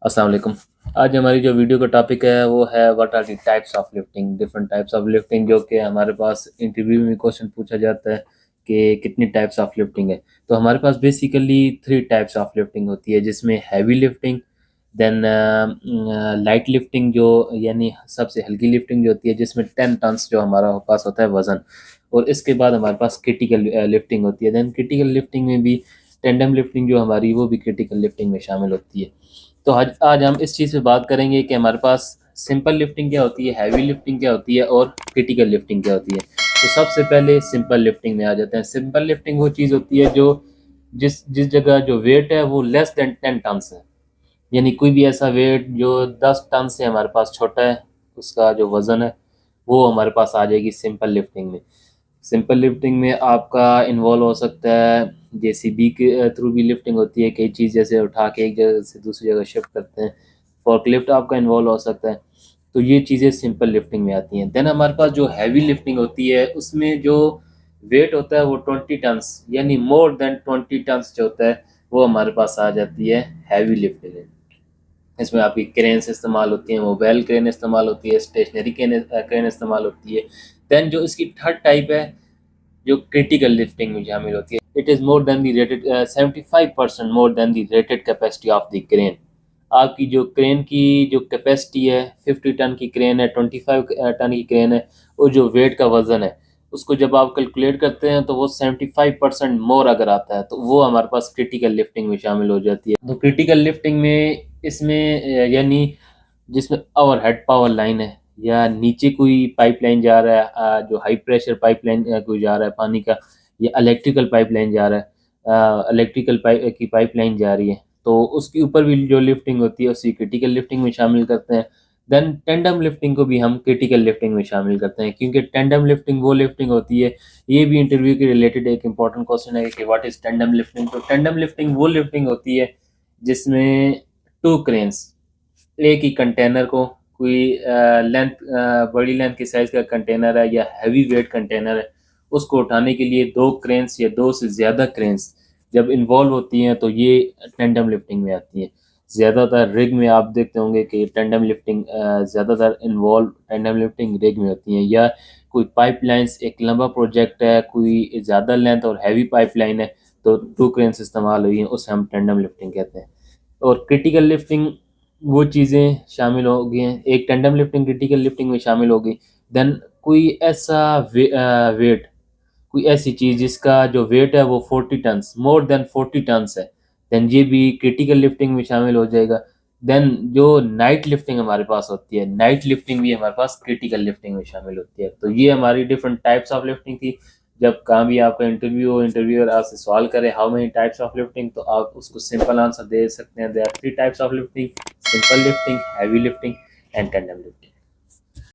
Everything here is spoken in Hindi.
अस्सलाम वालेकुम। आज हमारी जो वीडियो का टॉपिक है वो है what are the types of lifting, different types of lifting, जो कि हमारे पास इंटरव्यू में क्वेश्चन पूछा जाता है कि कितनी टाइप्स ऑफ लिफ्टिंग है। तो हमारे पास बेसिकली 3 टाइप्स ऑफ लिफ्टिंग होती है, जिसमें heavy lifting, then light lifting जो यानी सबसे हल्की लिफ्टिंग जो होती है, जिसमें 10 टन्स जो हमारा पास होता है वज़न, और इसके बाद हमारे पास क्रिटिकल लिफ्टिंग होती है। देन क्रिटिकल लिफ्टिंग में भी टेंडम लिफ्टिंग जो हमारी, वो भी क्रिटिकल लिफ्टिंग में शामिल होती है। तो आज आज हम इस चीज़ पे बात करेंगे कि हमारे पास सिंपल लिफ्टिंग क्या होती है, हैवी लिफ्टिंग क्या होती है और क्रिटिकल लिफ्टिंग क्या होती है। तो सबसे पहले सिंपल लिफ्टिंग में आ जाते हैं। सिंपल लिफ्टिंग वो चीज़ होती है जो जिस जिस जगह जो वेट है वो लेस देन 10 टन है, यानी कोई भी ऐसा वेट जो 10 टन से हमारे पास छोटा है, उसका जो वज़न है वो हमारे पास आ जाएगी सिंपल लिफ्टिंग में। सिंपल लिफ्टिंग में आपका इन्वॉल्व हो सकता है जेसीबी के थ्रू भी लिफ्टिंग होती है, कई चीज़ जैसे उठा के एक जगह से दूसरी जगह शिफ्ट करते हैं, फोर्कलिफ्ट आपका इन्वॉल्व हो सकता है। तो ये चीज़ें सिंपल लिफ्टिंग में आती हैं। देन हमारे पास जो हैवी लिफ्टिंग होती है, उसमें जो वेट होता है वो 20 टन्स, यानी मोर देन 20 टन्स जो होता है वो हमारे पास आ जाती है हैवी लिफ्टिंग में। इसमें आपकी क्रेन्स इस्तेमाल होती हैं, मोबाइल क्रेन इस्तेमाल होती है, स्टेशनरी क्रेन इस्तेमाल होती है। देन जो इसकी थर्ड टाइप है जो क्रिटिकल लिफ्टिंग में शामिल होती है, it is more than the rated 75% more than the rated capacity of the crane. आपकी जो क्रेन की जो कैपेसिटी है, 50 टन की क्रेन है, 25 टन की क्रेन है, और जो वेट का वज़न है उसको जब आप कैलकुलेट करते हैं तो वो 75% मोर अगर आता है तो वो हमारे पास क्रिटिकल लिफ्टिंग में शामिल हो जाती है। तो क्रिटिकल लिफ्टिंग में इसमें यानी जिसमें ओवरहेड पावर लाइन है, या नीचे कोई पाइपलाइन जा रहा है, जो हाई प्रेशर पाइपलाइन कोई जा रहा है पानी का, या इलेक्ट्रिकल पाइपलाइन जा रहा है, इलेक्ट्रिकल पाइप की पाइपलाइन जा रही है, तो उसके ऊपर भी जो लिफ्टिंग होती है उसी क्रिटिकल लिफ्टिंग में शामिल करते हैं। देन टेंडम लिफ्टिंग को भी हम क्रिटिकल लिफ्टिंग में शामिल करते हैं, क्योंकि टेंडम लिफ्टिंग वो लिफ्टिंग होती है, ये भी इंटरव्यू के रिलेटेड एक इंपॉर्टेंट क्वेश्चन है कि व्हाट इज टेंडम लिफ्टिंग। तो टेंडम लिफ्टिंग वो लिफ्टिंग होती है जिसमें टू क्रेन्स एक ही कंटेनर को, कोई लेंथ बड़ी लेंथ की साइज़ का कंटेनर है या हैवी वेट कंटेनर है, उसको उठाने के लिए दो क्रेन्स या दो से ज़्यादा क्रेन्स जब इन्वॉल्व होती हैं तो ये टेंडम लिफ्टिंग में आती हैं। ज़्यादातर रिग में आप देखते होंगे कि टेंडम लिफ्टिंग ज़्यादातर इन्वॉल्व टेंडम लिफ्टिंग रिग में होती हैं, या कोई पाइपलाइंस एक लंबा प्रोजेक्ट है, कोई ज़्यादा लेंथ और हैवी पाइपलाइन है, तो टू क्रेन्स इस्तेमाल हुई हैं, उसे हम टेंडम लिफ्टिंग कहते हैं। और क्रिटिकल लिफ्टिंग वो चीज़ें शामिल हो गई हैं, एक टेंडम लिफ्टिंग क्रिटिकल लिफ्टिंग में शामिल हो गई। देन कोई ऐसा वेट, कोई ऐसी चीज़ जिसका जो वेट है वो 40 टन्स, मोर देन 40 टन्स है, देन ये भी क्रिटिकल लिफ्टिंग में शामिल हो जाएगा। देन जो नाइट लिफ्टिंग हमारे पास होती है, नाइट लिफ्टिंग भी हमारे पास क्रिटिकल लिफ्टिंग में शामिल होती है। तो ये हमारी डिफरेंट टाइप्स ऑफ लिफ्टिंग थी। जब कहाँ भी आपका इंटरव्यू हो, इंटरव्यूअर आपसे सवाल करे how many types of lifting, तो आप उसको सिंपल आंसर दे सकते हैं, there are 3 types of lifting: simple lifting, heavy lifting and tandem lifting.